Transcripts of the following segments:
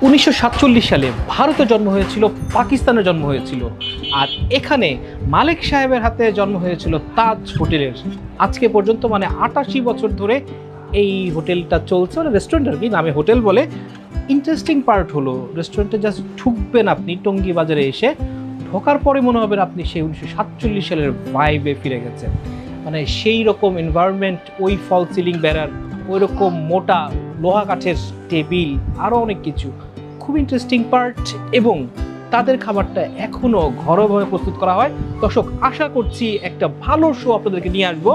1947 সালে ভারতে জন্ম হয়েছিল, পাকিস্তানে জন্ম হয়েছিল, আর এখানে মালিক সাহেবের হাতে জন্ম হয়েছিল তাজ হোটেলের। আজকে পর্যন্ত 88 বছর ধরে এই হোটেলটা চলছে, রেস্টুরেন্ট আর কি, নামে হোটেল বলে। ইন্টারেস্টিং পার্ট হলো রেস্টুরেন্টে জাস্ট ঢুকবেন আপনি টঙ্গী বাজারে এসে, ঢোকার পরে মনে হবে আপনি সেই 1947 সালের ভাইবে ফিরে গেছেন। সেই রকম এনভায়রনমেন্ট, ওই ফল সিলিং বেড়ার, ওই রকম মোটা লোহা কাঠের টেবিল, আরও অনেক কিছু। খুব ইন্টারেস্টিং পার্ট, এবং তাদের খাবারটা এখনও ঘরোয়াভাবে প্রস্তুত করা হয়। দর্শক, আশা করছি একটা ভালো শো আপনাদেরকে নিয়ে আসবো।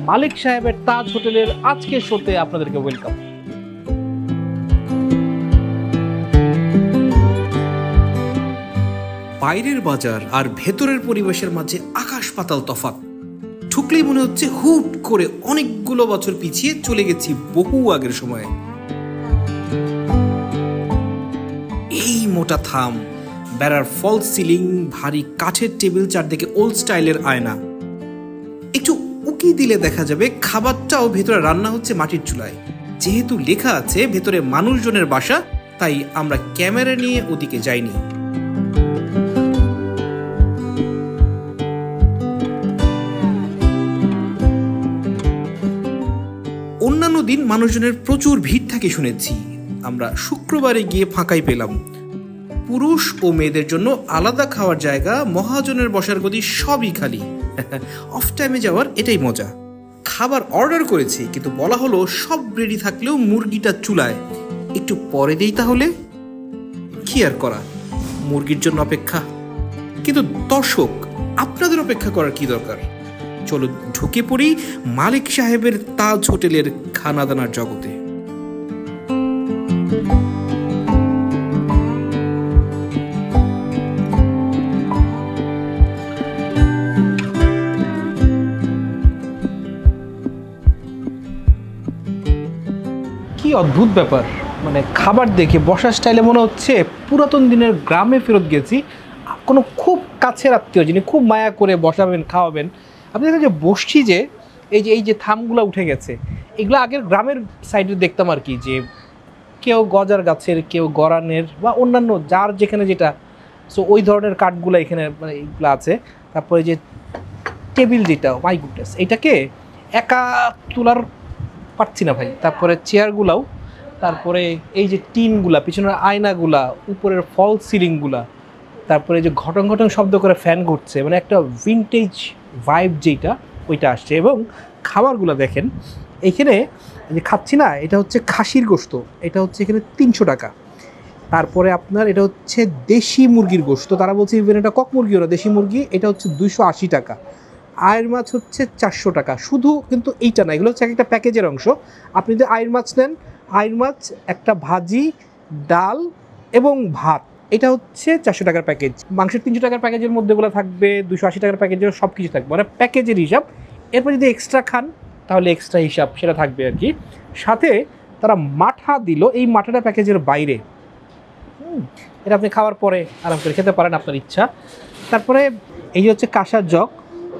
মালিক সাহেবের তাজ হোটেলের আজকের শোতে আপনাদেরকে ওয়েলকাম। বাইরের বাজার আর ভেতরের পরিবেশের মাঝে আকাশ পাতাল তফাৎ। ঢুকলেই মনে হচ্ছে হুট করে অনেকগুলো বছর পিছিয়ে চলে গেছি বহু আগের সময়ে। এই মোটা থাম, বেড়ার ফল সিলিং, ভারী কাঠের টেবিল, চারদিকে ওল্ড স্টাইলের আয়না। একটু উকি দিলে দেখা যাবে খাবারটাও ভেতরে রান্না হচ্ছে মাটির চুলায়। যেহেতু লেখা আছে ভেতরে মানুষজনের বাসা, তাই আমরা ক্যামেরা নিয়ে ওদিকে যাইনি। অন্যান্য দিন মানুষজনের প্রচুর ভিড় থাকে শুনেছি, আমরা শুক্রবারে গিয়ে ফাঁকাই পেলাম। পুরুষ ও মেয়েদের জন্য আলাদা খাওয়ার জায়গা, মহাজনের বসার গদি সবই খালি। অফ টাইমে যাওয়ার এটাই মজা। খাবার অর্ডার করেছি, কিন্তু বলা হলো সব রেডি থাকলেও মুরগিটা চুলায়। একটু পরে দেই তাহলে, কি আর করা, মুরগির জন্য অপেক্ষা। কিন্তু দর্শক, আপনাদের অপেক্ষা করার কি দরকার? চলো ঢুকে পড়ি মালিক সাহেবের তাজ হোটেলের খানাদানার জগতে। কি অদ্ভুত ব্যাপার, খাবার দেখে বসার স্টাইলে মনে হচ্ছে পুরাতন দিনের গ্রামে ফেরত গেছি। কোনো খুব কাছের আত্মীয় যিনি খুব মায়া করে বসাবেন, খাওয়াবেন। আপনি দেখেন যে বসছি, যে এই যে থামগুলো উঠে গেছে, এগুলো আগের গ্রামের সাইডে দেখতাম আর কি, যে কেউ গজার গাছের, কেউ গরানের, বা অন্যান্য যার যেখানে যেটা। সো ওই ধরনের কাঠগুলো এখানে এইগুলো আছে। তারপরে যে টেবিল, যেটা মাই গুডনেস, এইটাকে একা তোলার পারছি না ভাই। তারপরে চেয়ারগুলাও, তারপরে এই যে টিনগুলা, পিছনের আয়নাগুলা, উপরের ফল সিলিংগুলা, তারপরে যে ঘটং ঘটং শব্দ করে ফ্যান ঘুরছে, একটা ভিনটেজ ভাইব যেটা, ওইটা আসছে। এবং খাবারগুলো দেখেন, এইখানে যে খাচ্ছি না, এটা হচ্ছে খাসির গোশত, এটা হচ্ছে এখানে 300 টাকা। তারপরে আপনার এটা হচ্ছে দেশি মুরগির গোশত, তারা বলছে ইভেন এটা কক মুরগি ওরা, দেশি মুরগি, এটা হচ্ছে 280 টাকা। আয়ের মাছ হচ্ছে 400 টাকা। শুধু কিন্তু এইটা না, এগুলো হচ্ছে একটা প্যাকেজের অংশ। আপনি যদি আয়ের মাছ নেন, আয়ের মাছ একটা ভাজি, ডাল এবং ভাত, এটা হচ্ছে 400 টাকার প্যাকেজ। মাংসের 300 টাকার প্যাকেজের মধ্যেগুলো থাকবে, 280 টাকার প্যাকেজের সব কিছু থাকবে, প্যাকেজের হিসাব। এরপর যদি এক্সট্রা খান তাহলে এক্সট্রা হিসাব সেটা থাকবে আর কি। সাথে তারা মাঠা দিল, এই মাঠাটা প্যাকেজের বাইরে। এটা আপনি খাওয়ার পরে আরাম করে খেতে পারেন, আপনার ইচ্ছা। তারপরে এই যে হচ্ছে কাঁসার জগ,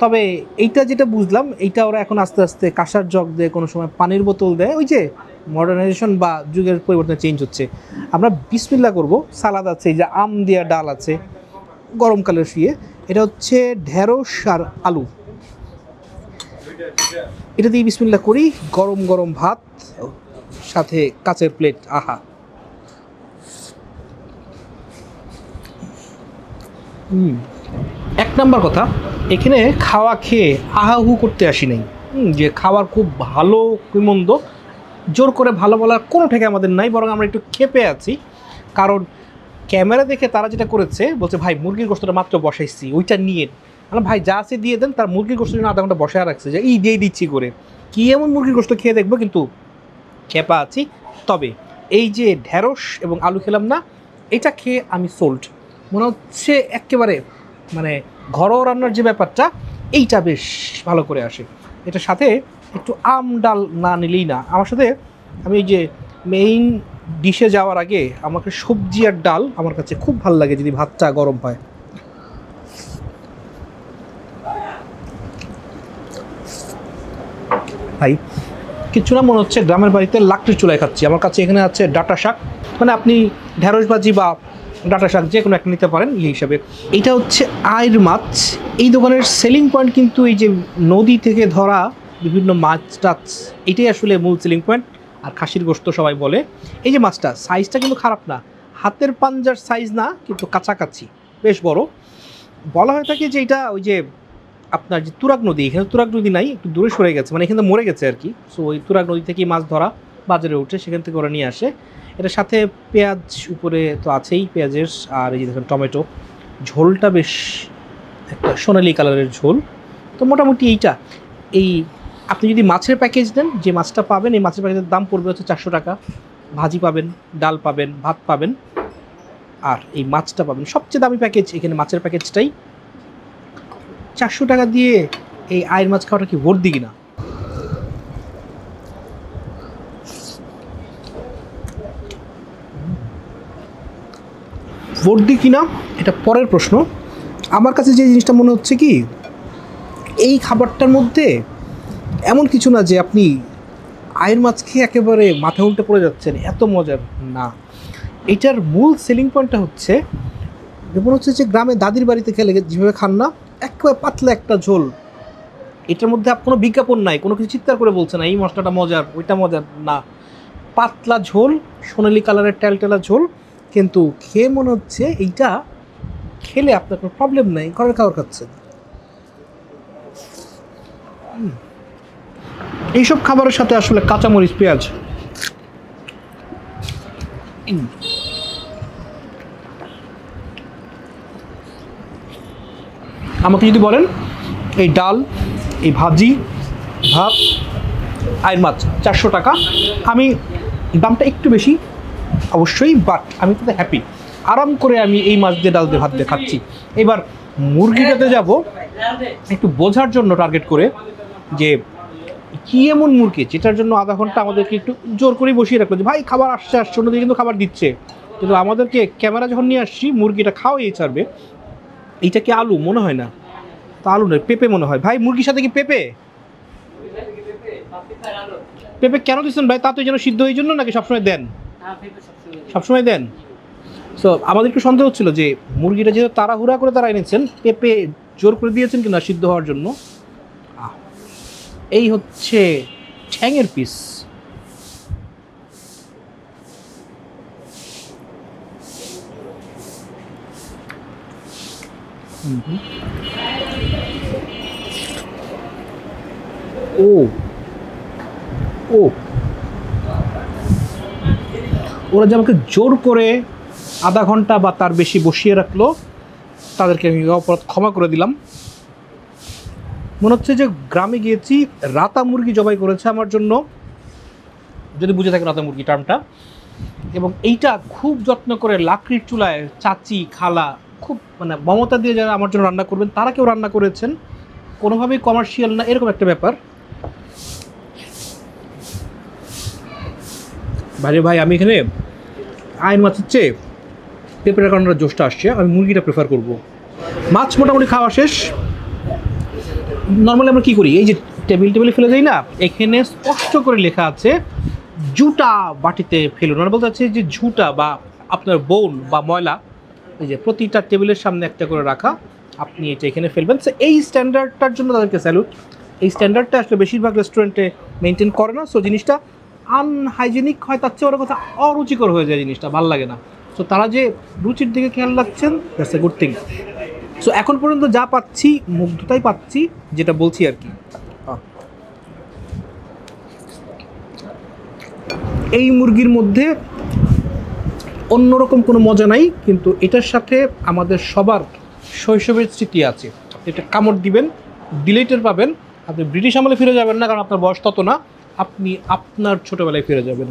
তবে এইটা যেটা বুঝলাম, এইটা ওরা এখন আস্তে আস্তে কাঁসার জগ দেয়, কোনো সময় পানির বোতল দেয়। ওই যে মডার্নাইজেশন বা যুগের পরিবর্তনে চেঞ্জ হচ্ছে। আমরা বিসমিল্লাহ করব। সালাদ আছে, এই যে আম দেওয়া ডাল আছে গরমকালের শুয়ে। এটা হচ্ছে ঢেঁড়স আর আলু, এটা দিয়ে বিসমিল্লাহ করি। গরম গরম ভাত, সাথে কাচের প্লেট, আহা। এক নাম্বার কথা, এখানে খাওয়া খেয়ে আহাহু করতে আসি নাই, যে খাবার খুব ভালো কি মন্দ জোর করে ভালো বলার কোনো ঠেকে আমাদের নাই, বরং আমরা একটু ক্ষেপে আছি। কারণ ক্যামেরা দেখে তারা যেটা করেছে, বলছে ভাই মুরগির গোশতটা মাত্র বসাইছি, ওইটা নিয়ে ভাই যা আছে দিয়ে দেন। তার মুরগির গোশতের জন্য আধা ঘন্টা বসায় রাখছে, যে এই দিয়ে দিচ্ছি করে। কি এমন মুরগির গোশত খেয়ে দেখবো, কিন্তু খেপা আছি। তবে এই যে ঢেঁড়স এবং আলু খেলাম না, এটা খেয়ে আমি সোল্ড। মনে হচ্ছে একেবারে ঘরোয়া রান্নার যে ব্যাপারটা, এইটা বেশ ভালো করে আসে। এটার সাথে একটু আম ডাল না নিলেই না। আমার সাথে আমি এই যে মেইন ডিশে যাওয়ার আগে আমাকে সবজি আর ডাল আমার কাছে খুব ভালো লাগে যদি ভাতটা গরম হয়। ভাই কিছু না, মনে হচ্ছে গ্রামের বাড়িতে লাকড়ির চুলায় খাচ্ছি। আমার কাছে এখানে আছে ডাটা শাক, আপনি ঢেঁড়স ভাজি বা ডাঁটা শাক যে কোনো একটা নিতে পারেন এই হিসাবে। এটা হচ্ছে আইর মাছ। এই দোকানের সেলিং পয়েন্ট কিন্তু এই যে নদী থেকে ধরা বিভিন্ন মাছ টাছ, এটাই আসলে মূল সেলিং পয়েন্ট। আর খাসির গোশত সবাই বলে। এই যে মাছটা সাইজটা কিন্তু খারাপ না, হাতের পাঞ্জার সাইজ না, কিন্তু কাছাকাছি বেশ বড়। বলা হয়ে থাকে যে এটা ওই যে আপনার যে তুরাগ নদী, এখানে তুরাগ নদী নাই, একটু দূরে সরে গেছে, মানে এখানে মরে গেছে আর কি। সো ওই তুরাগ নদী থেকেই মাছ ধরা বাজারে উঠে সেখান থেকে ওরা নিয়ে আসে। এটার সাথে পেঁয়াজ উপরে তো আছেই, পেঁয়াজের, আর এই যে দেখেন টমেটো। ঝোলটা বেশ একটা সোনালি কালারের ঝোল। তো মোটামুটি এইটা, এই আপনি যদি মাছের প্যাকেজ নেন, যে মাছটা পাবেন এই মাছের প্যাকেজের দাম পড়বে হচ্ছে 400 টাকা। ভাজি পাবেন, ডাল পাবেন, ভাত পাবেন, আর এই মাছটা পাবেন। সবচেয়ে দামি প্যাকেজ এখানে মাছের প্যাকেজটাই। 400 টাকা দিয়ে এই আয়ের মাছ খাওয়াটা কি ভোট দিই কিনা? ভোট দিই কিনা এটা পরের প্রশ্ন। আমার কাছে যে জিনিসটা মনে হচ্ছে কি, এই খাবারটার মধ্যে এমন কিছু না যে আপনি আয়ের মাছ খেয়ে একেবারে মাথা উল্টে পড়ে যাচ্ছেন, এত মজার না। এটার মূল সেলিং পয়েন্টটা হচ্ছে, যেমন হচ্ছে যে গ্রামে দাদির বাড়িতে খেলে যেভাবে খান না, একেবারে পাতলা একটা ঝোল। এটার মধ্যে কোনো বিজ্ঞাপন নাই, কোনো কিছু চিৎকার করে বলছে না এই মশলাটা মজার ওইটা মজার না। পাতলা ঝোল, সোনালি কালারের টেলটেলা ঝোল, কিন্তু খেয়ে মনে হচ্ছে এইটা খেলে আপনার কোনো প্রবলেম নাই, ঘরের খাবার খাচ্ছেন। এইসব খাবারের সাথে আসলে কাঁচামরিচ, পেঁয়াজ, আমাকে যদি বলেন এই ডাল, এই ভাজি, ভাত, আয়ের মাছ 400 টাকা, আমি দামটা একটু বেশি অবশ্যই, বাট আমি তো হ্যাপি। আরাম করে আমি এই মাছ দিয়ে ডাল দিয়ে ভাত দিয়ে খাচ্ছি। এবার মুরগিটাতে যাব একটু বোঝার জন্য, টার্গেট করে, যে কী এমন মুরগি যেটার জন্য আধা ঘন্টা আমাদেরকে একটু জোর করেই বসিয়ে রাখলো যে ভাই খাবার আসছে আসছে, অন্যদিকে কিন্তু খাবার দিচ্ছে, কিন্তু আমাদেরকে ক্যামেরা যখন নিয়ে আসছি মুরগিটা খাওয়াই ছাড়বে। এইটা কি আলু? মনে হয় না, তা আলু নয়, পেঁপে মনে হয়। ভাই মুরগির সাথে কি পেঁপে? পেঁপে কেন দিচ্ছেন ভাই? তা তো যেন সিদ্ধ হয়ে জন্য নাকি সবসময় দেন? সবসময় দেন। সো আমাদের একটু সন্দেহ হচ্ছিল যে মুরগিটা যেহেতু তাড়াহুড়া করে তারা এনেছেন, পেঁপে জোর করে দিয়েছেন কিনা সিদ্ধ হওয়ার জন্য। এই হচ্ছে ঠ্যাঙের পিস। ও ও ওরা যে আমাকে জোর করে আধা ঘন্টা বা তার বেশি বসিয়ে রাখলো, তাদেরকে আমি অপরাধ ক্ষমা করে দিলাম। মনে হচ্ছে যে গ্রামে গিয়েছি, রাতা মুরগি জবাই করেছে আমার জন্য, যদি বুঝে থাকে রাতা মুরগি টার্মটা। এবং এইটা খুব যত্ন করে লাকড়ির চুলায় চাচি, খালা, খুব মানে মমতা দিয়ে যারা আমার জন্য রান্না করবেন তারা কেউ রান্না করেছেন, কোনোভাবেই কমার্শিয়াল না, এরকম একটা ব্যাপার। ভাই ভাই আমি এখানে আয়ের মাছের চেয়ে পেঁপের কারণে জোশটা আসছে, আমি মুরগিটা প্রেফার করব। মাছ মোটামুটি খাওয়া শেষ। নর্মালি আমরা কী করি, এই যে টেবিলে ফেলে যাই না, এখানে স্পষ্ট করে লেখা আছে জুটা বাটিতে ফেলুন। মানে বলতে চাচ্ছি যে ঝুটা বা আপনার বোন বা ময়লা, এই যে প্রতিটা টেবিলের সামনে একটা করে রাখা, আপনি এটা এখানে ফেলবেন। সো এই স্ট্যান্ডার্ডটার জন্য তাদেরকে স্যালুট। এই স্ট্যান্ডার্ডটা আসলে বেশিরভাগ রেস্টুরেন্টে মেনটেন করে না। সো জিনিসটা আনহাইজেনিক হয়, তার চেয়ে ওরা কথা অরুচিকর হয়ে যায়, জিনিসটা ভালো লাগে না। সো তারা যে রুচির দিকে খেয়াল রাখছেন, that's a good thing. So এখন পর্যন্ত যা পাচ্ছি মুগ্ধতাই পাচ্ছি, যেটা বলছি আর কি। এই মুরগির মধ্যে অন্যরকম কোনো মজা নাই, কিন্তু এটার সাথে আমাদের সবার শৈশবের স্মৃতি আছে। আপনি এটা কামড় দিবেন, ডিলেটের পাবেন, আপনি ব্রিটিশ আমলে ফিরে যাবেন না, কারণ আপনার বয়স তত না, আপনি আপনার ছোটোবেলায় ফিরে যাবেন।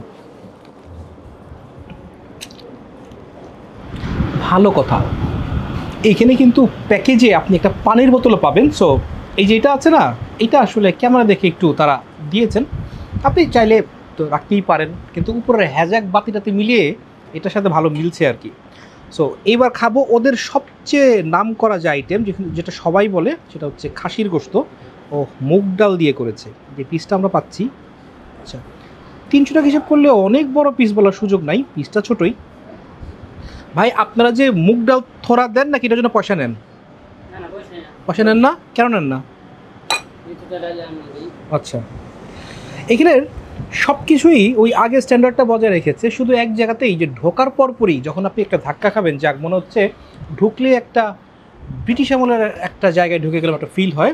ভালো কথা, এইখানে কিন্তু প্যাকেজে আপনি একটা পানির বোতলও পাবেন। সো এই যে এটা আছে না, এটা আসলে ক্যামেরা দেখে একটু তারা দিয়েছেন, আপনি চাইলে তো রাখতেই পারেন, কিন্তু উপরের হ্যাজাক বাতিটাতে মিলিয়ে এটার সাথে ভালো মিলছে আর কি। সো এইবার খাবো ওদের সবচেয়ে নাম করা যে আইটেম, যেটা সবাই বলে, সেটা হচ্ছে খাসির গোশত ও মুগ ডাল দিয়ে করেছে যে পিসটা আমরা পাচ্ছি। আচ্ছা, 300 টাকা হিসাব করলে অনেক বড় পিস বলার সুযোগ নাই, পিসটা ছোটোই। ভাই আপনারা যে মুগ ডাল থোড়া দেন নাকি এটার জন্য পয়সা নেন? পয়সা নেন না, কেন নেন না? আচ্ছা, এখানের সব কিছুই ওই আগের স্ট্যান্ডার্ডটা বজায় রেখেছে, শুধু এক জায়গাতেই যে ঢোকার পরপরই যখন আপনি একটা ধাক্কা খাবেন, যাক মনে হচ্ছে ঢুকলে একটা ব্রিটিশ আমলের একটা জায়গায় ঢুকে গেলাম একটা ফিল হয়,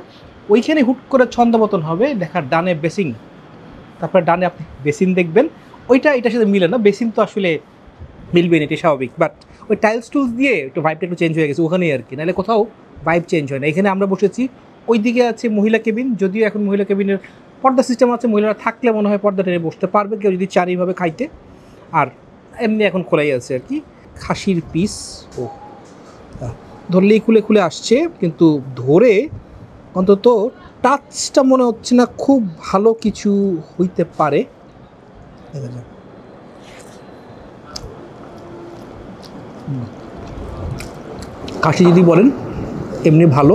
ওইখানে হুট করে ছন্দপতন হবে। দেখার ডানে বেসিন, তারপরে ডানে আপনি বেসিন দেখবেন, ওইটা এটার সাথে মিলে না, বেসিন তো আসলে মিলবে না, এটি স্বাভাবিক, বাট ওই টাইলস টুলস দিয়ে একটু ভাইবটা একটু চেঞ্জ হয়ে গেছে ওখানেই আর কি, নাহলে কোথাও ভাইব চেঞ্জ হয় না। এখানে আমরা বসেছি, ওই দিকে আছে মহিলা কেবিন, যদিও এখন মহিলা কেবিনের পর্দা সিস্টেম আছে, মহিলারা থাকলে মনে হয় পর্দা টেনে বসতে পারবে কেউ যদি চান এইভাবে খাইতে, আর এমনি এখন খোলাই আছে আর কি। খাসির পিস ও ধরলেই খুলে খুলে আসছে, কিন্তু ধরে অন্তত টাচটা মনে হচ্ছে না খুব ভালো কিছু হইতে পারে। দেখা যাক। খাসি যদি বলেন এমনি ভালো,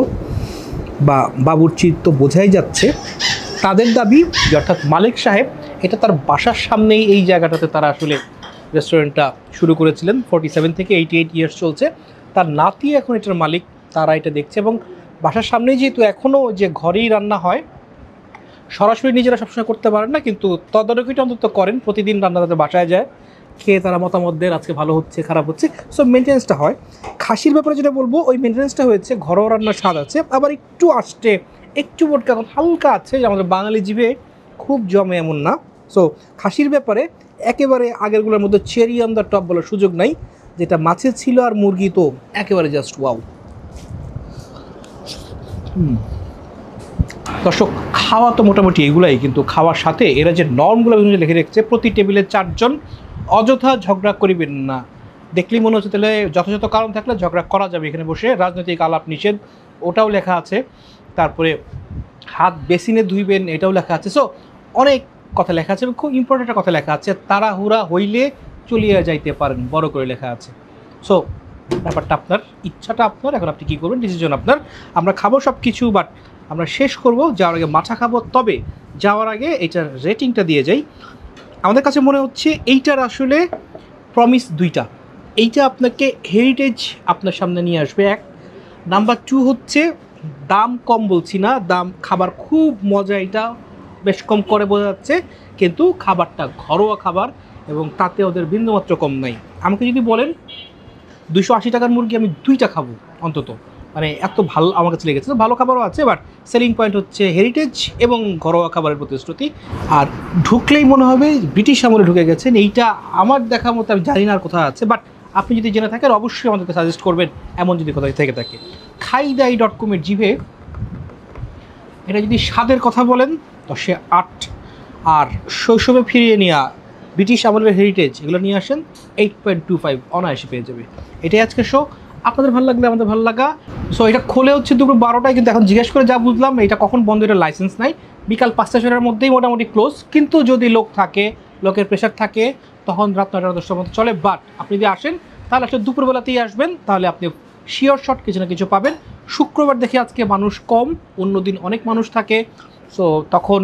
বা বাবুর্চি তো বোঝাই যাচ্ছে তাদের দাবি যে অর্থাৎ মালিক সাহেব এটা তার বাসার সামনেই এই জায়গাটাতে তারা আসলে রেস্টুরেন্টটা শুরু করেছিলেন। 47 থেকে 88 ইয়ার্স চলছে, তার নাতি এখন এটার মালিক, তারা এটা দেখছে। এবং বাসার সামনেই যেহেতু এখনও যে ঘরেই রান্না হয়, সরাসরি নিজেরা সবসময় করতে পারেন না, কিন্তু তদারকিটা অন্তত করেন, প্রতিদিন রান্না তাদের বাসায় যায়, খেয়ে তারা মতামত দেন আজকে ভালো হচ্ছে খারাপ হচ্ছে, সো মেনটেন্যান্সটা হয়। খাসির ব্যাপারে যেটা বলবো, ওই মেনটেন্যান্সটা হয়েছে, ঘরোয়া রান্নার স্বাদ আছে, আবার একটু আসছে, একটু বোটকা হালকা আছে, যে আমাদের বাঙালি জিভে খুব জমে এমন না। সো খাসির ব্যাপারে একেবারে আগেরগুলোর মধ্যে চেরি অন দ্য টপ বলার সুযোগ নাই, যেটা মাছের ছিল আর মুরগি তো একেবারে জাস্ট ওয়াও। দর্শক, খাওয়া তো মোটামুটি এগুলাই, কিন্তু খাওয়ার সাথে এরা যে নর্মগুলো লিখে রেখেছে, প্রতি টেবিলে 4 জন, অযথা ঝগড়া করিবেন না। দেখলেই মনে হচ্ছে তাহলে যথাযথ কারণ থাকলে ঝগড়া করা যাবে এখানে বসে, রাজনৈতিক আলাপ নিষেধ ওটাও লেখা আছে, তারপরে হাত বেসিনে ধুইবেন এটাও লেখা আছে। সো অনেক কথা লেখা আছে, খুব ইম্পর্টেন্ট একটা কথা লেখা আছে, তাড়াহুড়া হইলে চলিয়ে যাইতে পারেন, বড় করে লেখা আছে। সো ব্যাপারটা আপনার, ইচ্ছাটা আপনার, এখন আপনি কী করবেন ডিসিশন আপনার। আমরা খাবো সব কিছু, বাট আমরা শেষ করব যাওয়ার আগে মাঠা খাবো। তবে যাওয়ার আগে এইটার রেটিংটা দিয়ে যাই। আমাদের কাছে মনে হচ্ছে এইটার আসলে প্রমিস দুইটা, এইটা আপনাকে হেরিটেজ আপনার সামনে নিয়ে আসবে, 1 নাম্বার 2 হচ্ছে দাম কম বলছি না, দাম খাবার খুব মজা, এটা বেশ কম করে বোঝা যাচ্ছে, কিন্তু খাবারটা ঘরোয়া খাবার এবং তাতে ওদের বিন্দুমাত্র কম নাই। আমাকে যদি বলেন 280 টাকার মুরগি আমি 2টা খাবো অন্তত, মানে এত ভালো আমার কাছে লেগেছে। ভালো খাবারও আছে, বাট সেলিং পয়েন্ট হচ্ছে হেরিটেজ এবং ঘরোয়া খাবারের প্রতিশ্রুতি। আর ঢুকলেই মনে হবে ব্রিটিশ আমলে ঢুকে গেছেন, এইটা আমার দেখা মতো আমি জানি না আর কোথাও আছে, বাট আপনি যদি জেনে থাকেন অবশ্যই আমাদেরকে সাজেস্ট করবেন, এমন যদি কোথাও থেকে থাকে। খাইদাই.com-এর জিভে এটা যদি স্বাদের কথা বলেন 10-এ 8, আর শৈশবে ফিরিয়ে নেওয়া ব্রিটিশ আমলের হেরিটেজ এগুলো নিয়ে আসেন 8.25 অনায়াসে পেয়ে যাবে। এটাই আজকের শো, আপনাদের ভালো লাগলে আমাদের ভালো লাগা। সো এটা খোলে হচ্ছে দুপুর 12টায়, কিন্তু এখন জিজ্ঞেস করে যা বুঝলাম এটা কখন বন্ধ, এটা লাইসেন্স নাই, বিকাল 5টা-6টার মধ্যেই মোটামুটি ক্লোজ, কিন্তু যদি লোক থাকে, লোকের প্রেশার থাকে, তখন রাত 9টা-10টার মধ্যে চলে। বাট আপনি যদি আসেন তাহলে আসলে দুপুরবেলাতেই আসবেন, তাহলে আপনি শিওর শট কিছু না কিছু পাবেন। শুক্রবার দেখে আজকে মানুষ কম, অন্য দিন অনেক মানুষ থাকে, সো তখন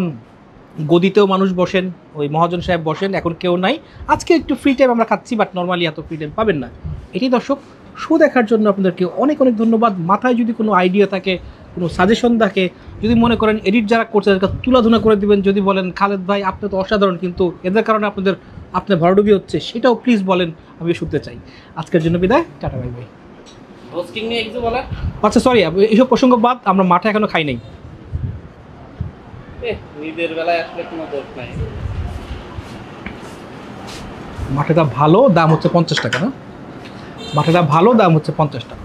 গদিতেও মানুষ বসেন, ওই মহাজন সাহেব বসেন, এখন কেউ নাই। আজকে একটু ফ্রি টাইম আমরা খাচ্ছি, বাট নর্মালি এত ফ্রি টাইম পাবেন না। এটি দর্শক, শো দেখার জন্য আপনাদেরকে অনেক অনেক ধন্যবাদ। মাথায় যদি কোনো আইডিয়া থাকে, কোনো সাজেশন থাকে, যদি মনে করেন এডিট যারা করছে তাদেরকে তুলাধুনা করে দিবেন, যদি বলেন খালেদ ভাই আপনি তো অসাধারণ কিন্তু এদের কারণে আপনার ভরাডুবি হচ্ছে, সেটাও প্লিজ বলেন, আমি শুনতে চাই। আজকের জন্য বিদায়, টাটা বাই বাই। হোস্টিং নিয়ে কিছু বলার? আচ্ছা সরি, এইসব প্রসঙ্গ বাদ, আমরা মাঠে এখনো খাই নাই। ঈদের বেলায় আসলে কোনো দোষ নাই। মাঠেটা ভালো, দাম হচ্ছে 50 টাকা না? মাঠেটা ভালো, দাম হচ্ছে 50 টাকা।